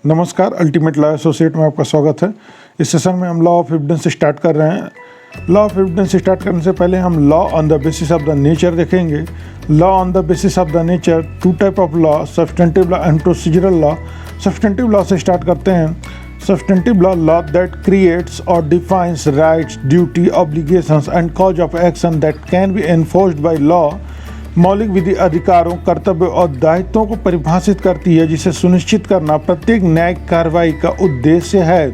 नमस्कार, ultimate law associate में आपका स्वागत है। इस सेशन में हम लॉ ऑफ एविडेंस स्टार्ट कर रहे हैं। लॉ ऑफ एविडेंस स्टार्ट करने से पहले हम law on the basis of the nature देखेंगे। Law on the basis of the nature, two type of law, substantive law and procedural law. Substantive law से start करते हैं। Substantive law, law that creates और defines rights, duty, obligations and cause of action that can be enforced by law. मौलिक विधि अधिकारों, कर्तव्य और दायित्वों को परिभाषित करती है जिसे सुनिश्चित करना प्रत्येक न्यायिक कार्रवाई का उद्देश्य है।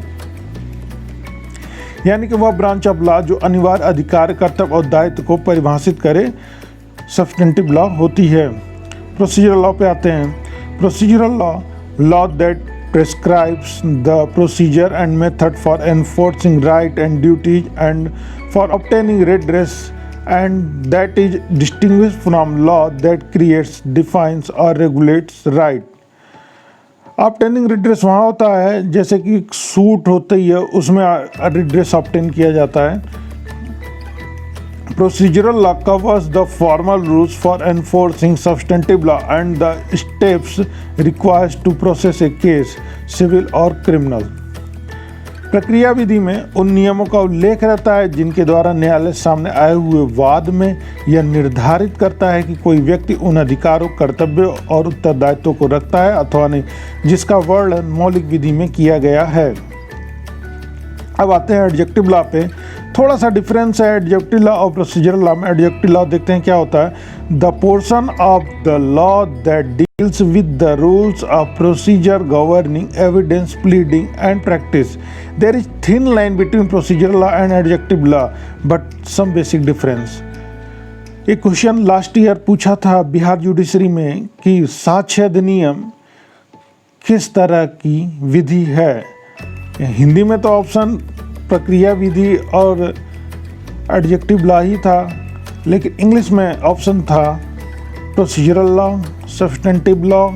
यानी कि वह ब्रांच ऑफ लॉ जो अनिवार्य अधिकार, कर्तव्य और दायित्व को परिभाषित करे, सब्सटेंटिव लॉ होती है। प्रोसीजरल लॉ पे आते हैं। Procedural law, law that prescribes the procedure and method for enforcing right and duties and for obtaining redress, and that is distinguished from law that creates, defines or regulates right. obtaining redress वहाँ होता है जैसे कि suit होती है, उसमें redress obtain किया जाता है। Procedural law covers the formal rules for enforcing substantive law and the steps required to process a case, civil or criminal. प्रक्रिया विधि में उन नियमों का उल्लेख रहता है जिनके द्वारा न्यायालय सामने आए हुए वाद में यह निर्धारित करता है कि कोई व्यक्ति उन अधिकारों, कर्तव्यों और उत्तरदायित्वों को रखता है अथवा नहीं जिसका वर्णन मौलिक विधि में किया गया है। अब आते हैं एडजेक्टिव लॉ पे। थोड़ा सा डिफरेंस है एडजेक्टिव लॉ और प्रोसीजरल लॉ में। एडजेक्टिव लॉ देखते हैं क्या होता है। The portion of the law that deals with the rules of procedure governing evidence, pleading and practice. There is thin line between procedural law and adjective law but some basic difference. एक question last year पूछा था Bihar judiciary में कि साक्ष्य अधिनियम किस तरह की विधि है। हिंदी में तो ऑप्शन प्रक्रिया विधि और एडजेक्टिव लॉ ही था, लेकिन इंग्लिश में ऑप्शन था procedural law, substantive law,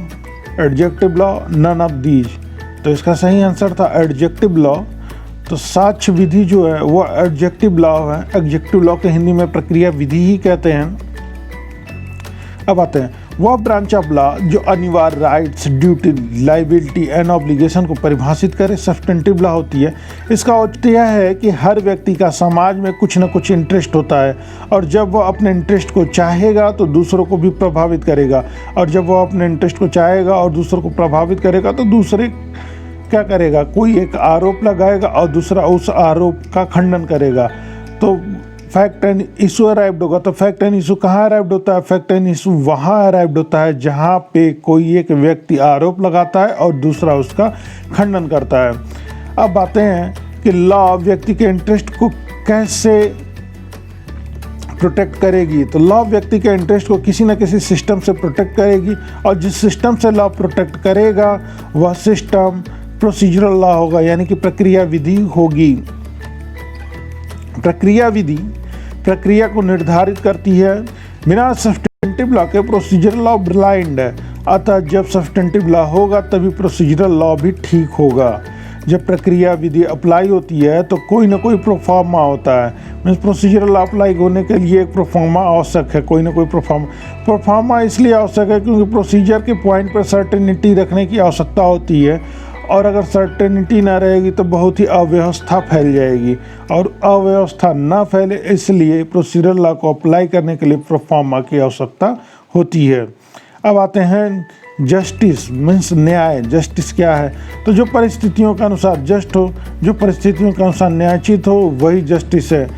adjective law, none of these. तो इसका सही आंसर था एडजेक्टिव लॉ। तो साक्ष्य विधि जो है वो एडजेक्टिव लॉ है। एडजेक्टिव लॉ के हिंदी में प्रक्रिया विधि ही कहते हैं। अब आते हैं वह ब्रांच ऑफ लॉ जो अनिवार्य rights, duty, liability and obligation को परिभाषित करे, सब्सटेंटिव लॉ होती है। इसका औचित्य यह है कि हर व्यक्ति का समाज में कुछ न कुछ इंटरेस्ट होता है और जब वह अपने इंटरेस्ट को चाहेगा तो दूसरों को भी प्रभावित करेगा, और जब वह अपने इंटरेस्ट को चाहेगा और दूसरों को प्रभावित करेगा तो दूसरे क्या करेगा, कोई एक आरोप लगाएगा और दूसरा उस आरोप का खंडन करेगा। तो फैक्ट एंड इशू अराइव्ड होगा। तो फैक्ट एंड इशू कहाँ अराइव्ड होता है? फैक्ट एंड इशू वहाँ अराइव्ड होता है जहाँ पे कोई एक व्यक्ति आरोप लगाता है और दूसरा उसका खंडन करता है। अब बातें हैं कि लॉ व्यक्ति के इंटरेस्ट को कैसे प्रोटेक्ट करेगी। तो लॉ व्यक्ति के इंटरेस्ट को किसी न किसी सिस्टम से प्रोटेक्ट करेगी, और जिस सिस्टम से लॉ प्रोटेक्ट करेगा वह सिस्टम प्रोसीजरल लॉ होगा, यानी कि प्रक्रिया विधि होगी। प्रक्रिया विधि प्रक्रिया को निर्धारित करती है। बिना सब्सटेंटिव लॉ के प्रोसीजरल लॉ ब्लाइंड है, अतः जब सब्सटेंटिव लॉ होगा तभी प्रोसीजरल लॉ भी ठीक होगा। जब प्रक्रिया विधि अप्लाई होती है तो कोई ना कोई प्रोफार्मा होता है। मीन्स प्रोसीजरल लॉ अप्लाई होने के लिए एक प्रोफार्मा आवश्यक है, कोई ना कोई प्रोफार्मा इसलिए आवश्यक है क्योंकि प्रोसीजर के पॉइंट पर सर्टेनिटी रखने की आवश्यकता होती है, और अगर सर्टेनिटी ना रहेगी तो बहुत ही अव्यवस्था फैल जाएगी, और अव्यवस्था ना फैले इसलिए प्रोसीजरल लॉ को अप्लाई करने के लिए प्रोफार्मा की आवश्यकता होती है। अब आते हैं जस्टिस मीन्स न्याय। जस्टिस क्या है? तो जो परिस्थितियों के अनुसार जस्ट हो, जो परिस्थितियों के अनुसार न्यायोचित हो, वही जस्टिस है।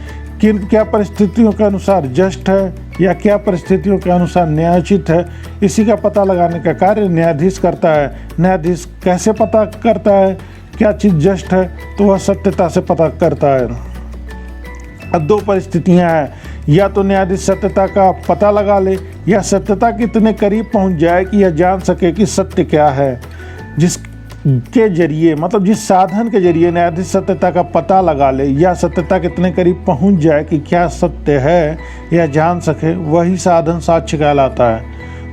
क्या परिस्थितियों के अनुसार जस्ट है या क्या परिस्थितियों के अनुसार न्यायोचित है, इसी का पता लगाने का कार्य न्यायाधीश करता है। न्यायाधीश कैसे पता करता है क्या चीज़ जस्ट है? तो वह सत्यता से पता करता है। अब दो परिस्थितियां हैं, या तो न्यायाधीश सत्यता का पता लगा ले या सत्यता के इतने करीब पहुंच जाए कि यह जान सके कि सत्य क्या है। जिसके जरिए, मतलब जिस साधन के जरिए न्यायाधीश सत्यता का पता लगा ले या सत्यता के इतने करीब पहुंच जाए कि क्या सत्य है या जान सके, वही साधन साक्ष्य कहलाता है।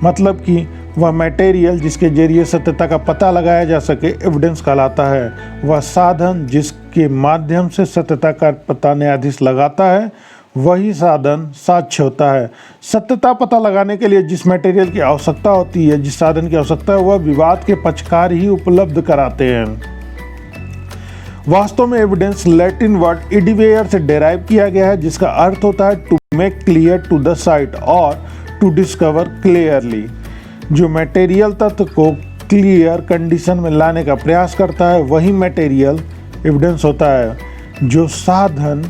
मतलब कि वह मटेरियल जिसके जरिए सत्यता का पता लगाया जा सके एविडेंस कहलाता है। वह साधन जिसके माध्यम से सत्यता का पता न्यायाधीश लगाता है वही साधन साक्ष्य होता है। सत्यता पता लगाने के लिए जिस मटेरियल की आवश्यकता होती है, जिस साधन की आवश्यकता है, वह विवाद के पक्षकार ही उपलब्ध कराते हैं। वास्तव में एविडेंस लैटिन वर्ड इडिवेयर से डेराइव किया गया है, जिसका अर्थ होता है to make clear to the sight और टू डिस्कवर क्लियरली। जो मटेरियल तत्व को क्लियर कंडीशन में लाने का प्रयास करता है वही मटेरियल एविडेंस होता है। जो साधन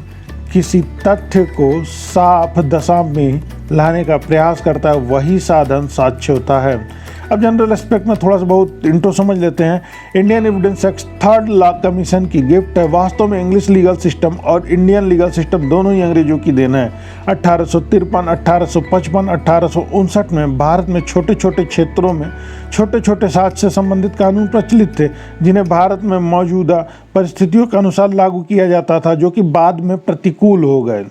किसी तथ्य को साफ दशा में लाने का प्रयास करता है वही साधन साक्ष्य होता है। अब जनरल एस्पेक्ट में थोड़ा सा बहुत इंट्रो समझ लेते हैं। Indian evidence act third law commission की गिफ्ट है। वास्तव में इंग्लिश लीगल सिस्टम और इंडियन लीगल सिस्टम दोनों ही अंग्रेजों की देन है। 1853, 1855, 1859 में भारत में छोटे छोटे क्षेत्रों में छोटे छोटे साक्ष्य से संबंधित कानून प्रचलित थे, जिन्हें भारत में मौजूदा परिस्थितियों के अनुसार लागू किया जाता था, जो कि बाद में प्रतिकूल हो गए।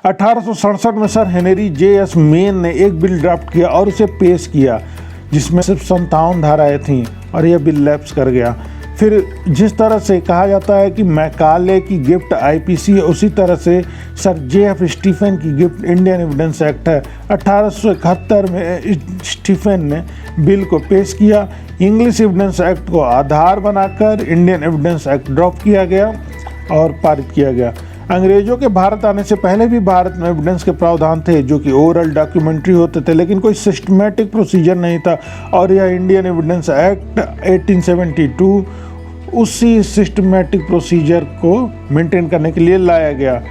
1867 में सर हेनरी जे.एस. मेन ने एक बिल ड्राफ्ट किया और उसे पेश किया, जिसमें सिर्फ 57 धाराएं थीं और यह बिल लैप्स कर गया। फिर जिस तरह से कहा जाता है कि मैकाले की गिफ्ट आईपीसी है, उसी तरह से सर जे.एफ. स्टीफन की गिफ्ट इंडियन एविडेंस एक्ट है। 1871 में स्टीफन ने बिल को पेश किया। इंग्लिश एविडेंस एक्ट को आधार बनाकर इंडियन एविडेंस एक्ट ड्रॉप किया गया और पारित किया गया। अंग्रेजों के भारत आने से पहले भी भारत में एविडेंस के प्रावधान थे, जो कि ओरल डॉक्यूमेंट्री होते थे, लेकिन कोई सिस्टमैटिक प्रोसीजर नहीं था। और यह इंडियन एविडेंस एक्ट 1872 उसी सिस्टमैटिक प्रोसीजर को मेंटेन करने के लिए लाया गया।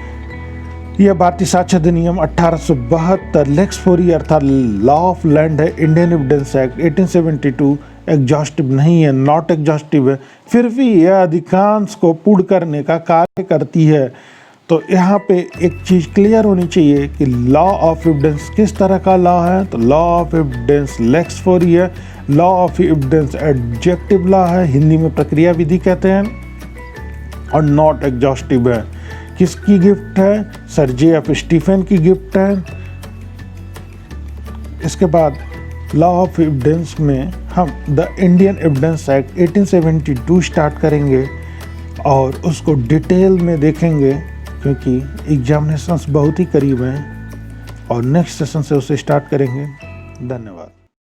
यह भारतीय साक्ष्य अधिनियम 1872 लेक्स फोरी अर्थात लॉ ऑफ लैंड है। इंडियन एविडेंस एक्ट 1872 एग्जॉस्टिव नहीं है, नॉट एग्जॉस्टिव है, फिर भी यह अधिकांश को पूर्ण करने का कार्य करती है। तो यहाँ पे एक चीज़ क्लियर होनी चाहिए कि लॉ ऑफ एविडेंस किस तरह का लॉ है। तो लॉ ऑफ एविडेंस लेक्स फोरी है, law of evidence adjective law है, हिंदी में प्रक्रिया विधि कहते हैं, और नॉट एग्जॉस्टिव है। किसकी गिफ्ट है? Sir JF. स्टीफन की गिफ्ट है। इसके बाद लॉ ऑफ एविडेंस में हम the Indian evidence act 1872 start करेंगे और उसको डिटेल में देखेंगे, क्योंकि एग्जामिनेशंस बहुत ही करीब हैं और नेक्स्ट सेशन से उसे स्टार्ट करेंगे। धन्यवाद।